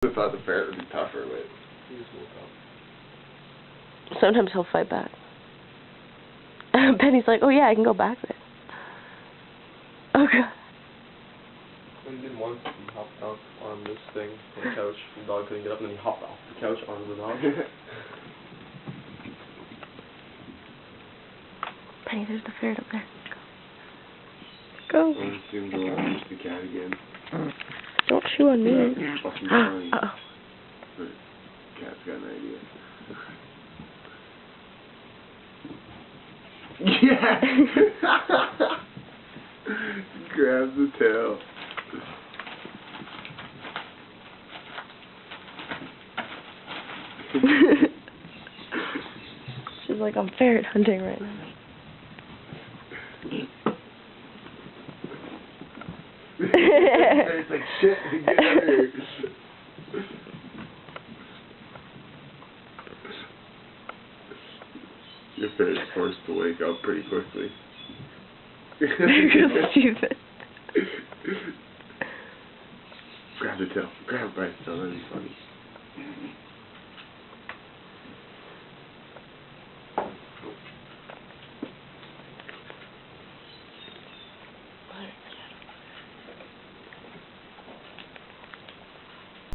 I thought the ferret would be tougher, but he's more tough. Sometimes he'll fight back. Penny's like, oh yeah, I can go back there. Oh god. I did once, he hopped off on this thing, on the couch, the dog couldn't get up, and then he hopped off the couch onto the dog. Penny, there's the ferret up there. Go. I'm just gonna go out the cat again. Don't chew on me. Uh-oh. But cat's got an idea. Yeah! Grabs the tail. She's like, I'm ferret hunting right now. It's like, shit, get out of here. Your ferret's forced to wake up pretty quickly. You're stupid. Grab the tail. Grab it by the tail, that'd be funny.